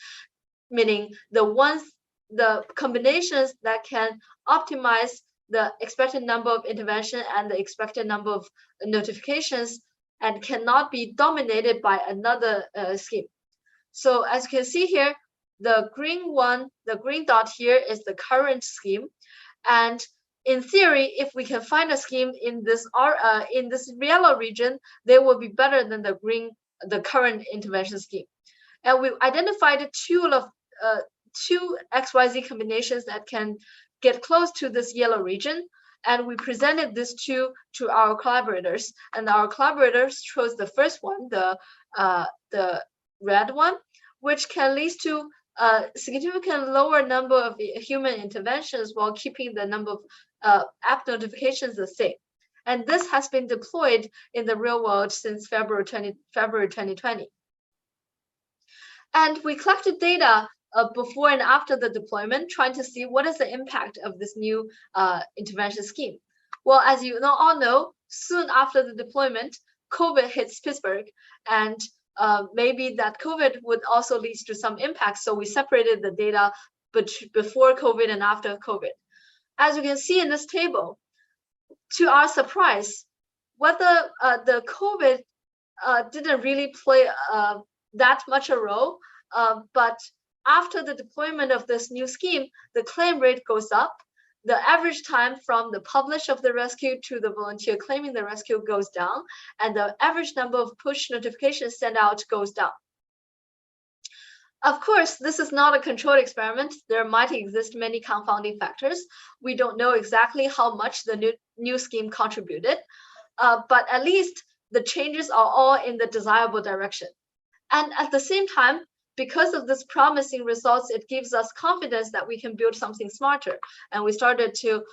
meaning the combinations that can optimize the expected number of intervention and the expected number of notifications and cannot be dominated by another scheme. So as you can see here, the green dot here is the current scheme. And in theory, if we can find a scheme in this yellow region, they will be better than the current intervention scheme. And we identified two XYZ combinations that can get close to this yellow region. And we presented this to our collaborators. And our collaborators chose the first one, the red one, which can lead to a significant lower number of human interventions while keeping the number of app notifications the same. And this has been deployed in the real world since February 2020. And we collected data before and after the deployment, trying to see what is the impact of this new intervention scheme. Well, as you all know, soon after the deployment, COVID hits Pittsburgh, and maybe that COVID would also lead to some impact. So we separated the data before COVID and after COVID. As you can see in this table, to our surprise, whether the COVID didn't really play that much a role, but after the deployment of this new scheme, the claim rate goes up. The average time from the publish of the rescue to the volunteer claiming the rescue goes down, and the average number of push notifications sent out goes down. Of course, this is not a controlled experiment. There might exist many confounding factors. We don't know exactly how much the new scheme contributed, but at least the changes are all in the desirable direction. And at the same time, because of this promising results, it gives us confidence that we can build something smarter. And we started to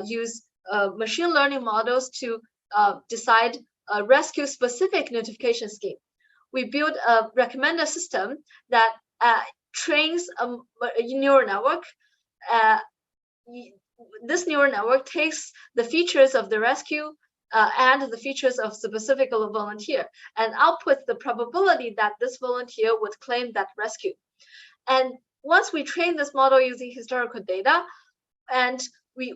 use machine learning models to decide a rescue-specific notification scheme. We built a recommender system that trains a neural network. This neural network takes the features of the rescue and the features of specific volunteer and outputs the probability that this volunteer would claim that rescue. And once we train this model using historical data, and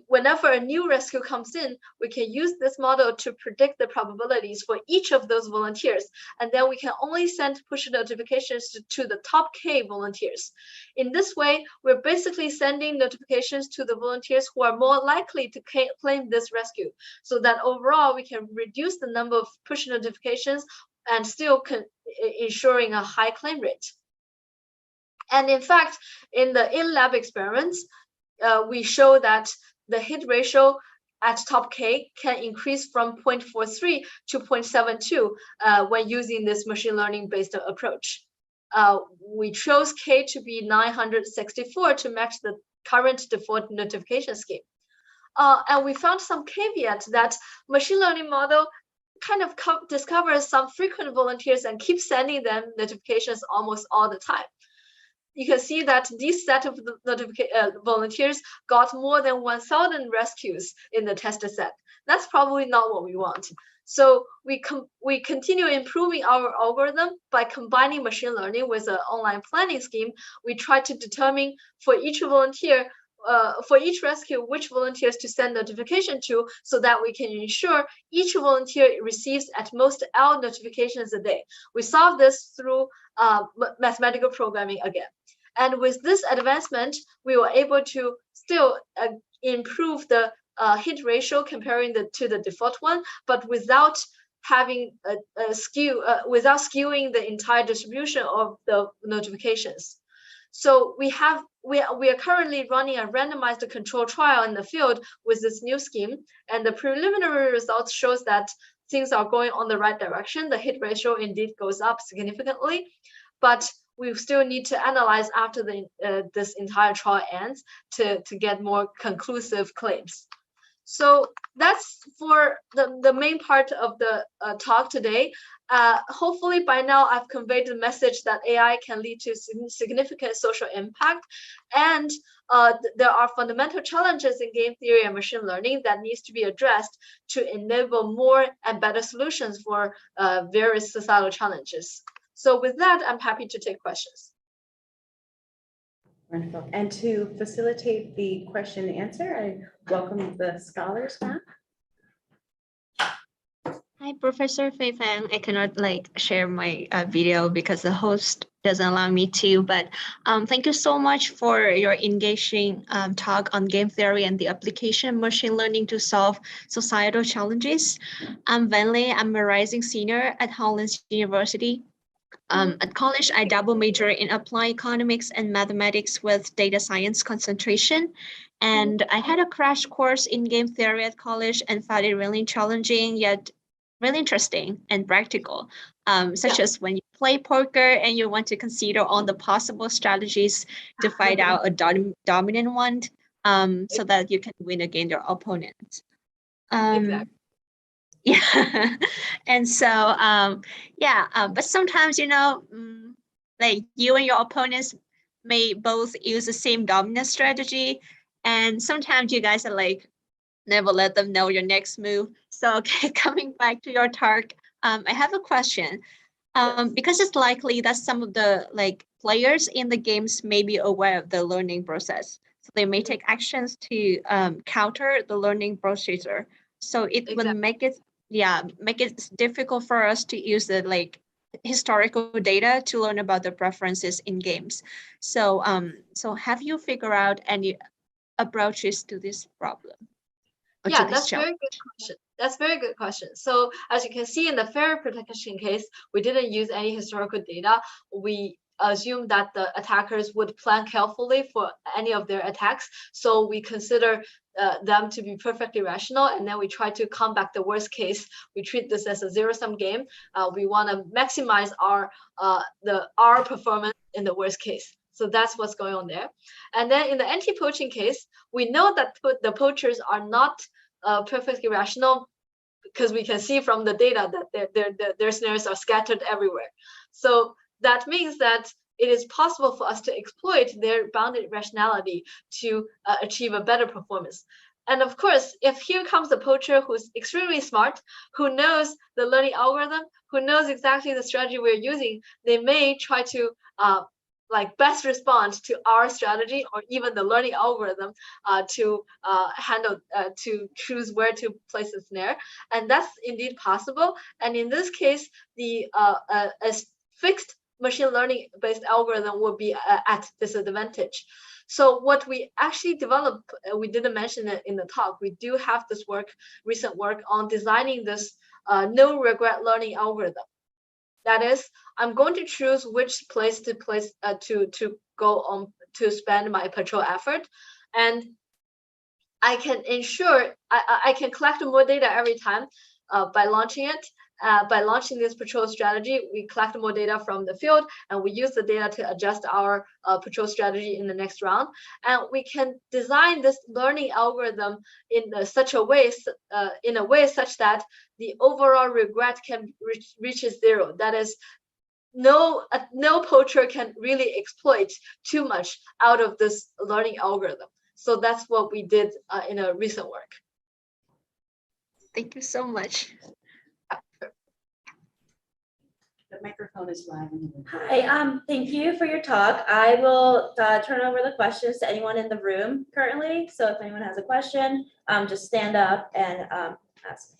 whenever a new rescue comes in, we can use this model to predict the probabilities for each of those volunteers. And then we can only send push notifications to the top K volunteers. In this way, we're basically sending notifications to the volunteers who are more likely to claim this rescue, so that overall we can reduce the number of push notifications and still ensuring a high claim rate. And in fact, in the in-lab experiments, we show that the hit ratio at top K can increase from 0.43 to 0.72 when using this machine learning based approach. We chose K to be 964 to match the current default notification scheme. And we found some caveat that machine learning model kind of discovers some frequent volunteers and keeps sending them notifications almost all the time. You can see that this set of volunteers got more than 1,000 rescues in the test set. That's probably not what we want. So we continue improving our algorithm by combining machine learning with an online planning scheme. We try to determine for each volunteer, for each rescue, which volunteers to send notification to, so that we can ensure each volunteer receives at most L notifications a day. We solve this through mathematical programming again. And with this advancement, we were able to still improve the hit ratio comparing to the default one, but without having a skew, without skewing the entire distribution of the notifications. So we are currently running a randomized control trial in the field with this new scheme, and the preliminary results shows that things are going on the right direction. The hit ratio indeed goes up significantly, but we still need to analyze after this entire trial ends to get more conclusive claims. So that's for the main part of the talk today. Hopefully by now I've conveyed the message that AI can lead to significant social impact, and there are fundamental challenges in game theory and machine learning that needs to be addressed to enable more and better solutions for various societal challenges. So with that, I'm happy to take questions. Wonderful. And to facilitate the question and answer, I welcome the scholars now. Hi, Professor Fei Fang. I cannot share my video because the host doesn't allow me to, but thank you so much for your engaging talk on game theory and the application of machine learning to solve societal challenges. I'm Van Lei. I'm a rising senior at Hollins University. At college, I double major in applied economics and mathematics with data science concentration. And I had a crash course in game theory at college and found it really challenging, yet really interesting and practical, such as when you play poker and you want to consider all the possible strategies to find out a dominant one so that you can win against your opponent. Exactly. Yeah, and so but sometimes like you and your opponents may both use the same dominant strategy, and sometimes you guys are like never let them know your next move. So okay, coming back to your talk, I have a question. Because it's likely that some of the players in the games may be aware of the learning process. So they may take actions to counter the learning procedure. So it Exactly. will make it difficult for us to use the historical data to learn about the preferences in games. So so have you figured out any approaches to this problem? Yeah, that's very good question. That's very good question. So as you can see in the fair protection case, we didn't use any historical data. We assume that the attackers would plan carefully for any of their attacks. So we consider them to be perfectly rational, and then we try to combat the worst case. We treat this as a zero-sum game. We want to maximize our performance in the worst case. So that's what's going on there. And then in the anti-poaching case, we know that the poachers are not perfectly rational because we can see from the data that their snares are scattered everywhere. So that means that it is possible for us to exploit their bounded rationality to achieve a better performance. And of course, if here comes a poacher who's extremely smart, who knows the learning algorithm, who knows exactly the strategy we're using, they may try to best respond to our strategy or even the learning algorithm to choose where to place the snare. And that's indeed possible. And in this case, a fixed machine learning based algorithm will be at disadvantage. So what we actually developed, we didn't mention it in the talk, we do have this recent work on designing this no regret learning algorithm. That is, I'm going to choose which place to go on to spend my patrol effort, and I can ensure I can collect more data every time by launching it. By launching this patrol strategy, we collect more data from the field, and we use the data to adjust our patrol strategy in the next round. And we can design this learning algorithm in such a way such that the overall regret can reach zero. That is, no poacher can really exploit too much out of this learning algorithm. So that's what we did in a recent work. Thank you so much. The microphone is live. Hi, thank you for your talk. I will turn over the questions to anyone in the room currently. So if anyone has a question, just stand up and ask.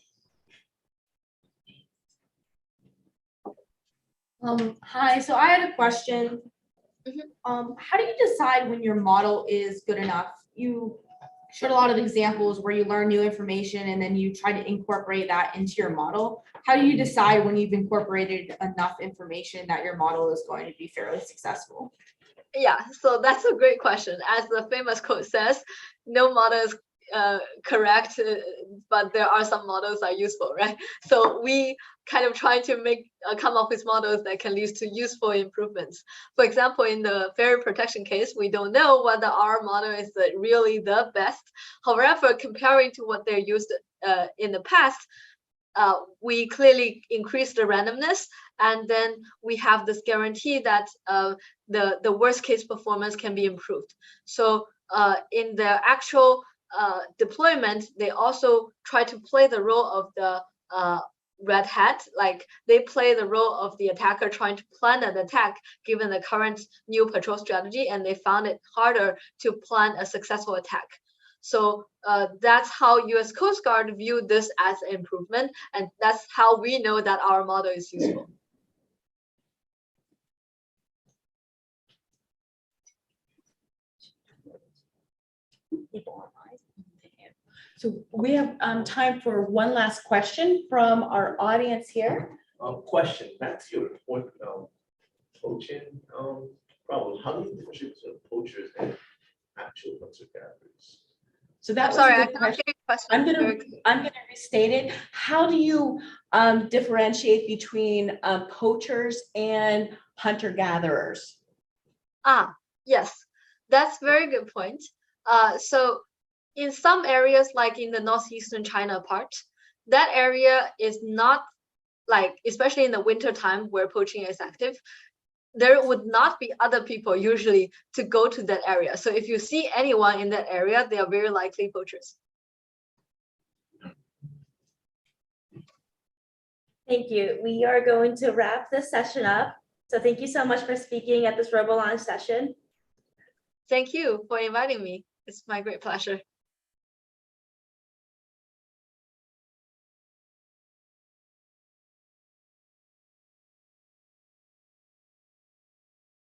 Hi, so I had a question. How do you decide when your model is good enough? You showed a lot of examples where you learn new information and then you try to incorporate that into your model. How do you decide when you've incorporated enough information that your model is going to be fairly successful? Yeah, so that's a great question. As the famous quote says, no model is correct, but there are some models are useful, right? So we kind of try to come up with models that can lead to useful improvements. For example, in the fairy protection case, we don't know whether our model is really the best. However, comparing to what they're used in the past, we clearly increase the randomness, and then we have this guarantee that the worst case performance can be improved. So in the actual deployment, they also try to play the role of the red hat, like they play the role of the attacker trying to plan an attack given the current new patrol strategy, and they found it harder to plan a successful attack. So that's how US Coast Guard viewed this as an improvement, and that's how we know that our model is useful. So we have time for one last question from our audience here. Question, back to your point poaching problem. How do you differentiate between poachers and actual hunter-gatherers? So that was Sorry, a I good cannot question. hear your question. I'm gonna restate it. How do you differentiate between poachers and hunter-gatherers? Yes, that's a very good point. So in some areas, like in the northeastern China part, that area is not especially in the winter time where poaching is active, there would not be other people usually to go to that area. So if you see anyone in that area, they are very likely poachers. Thank you. We are going to wrap this session up. So thank you so much for speaking at this RoboLaunch session. Thank you for inviting me. It's my great pleasure.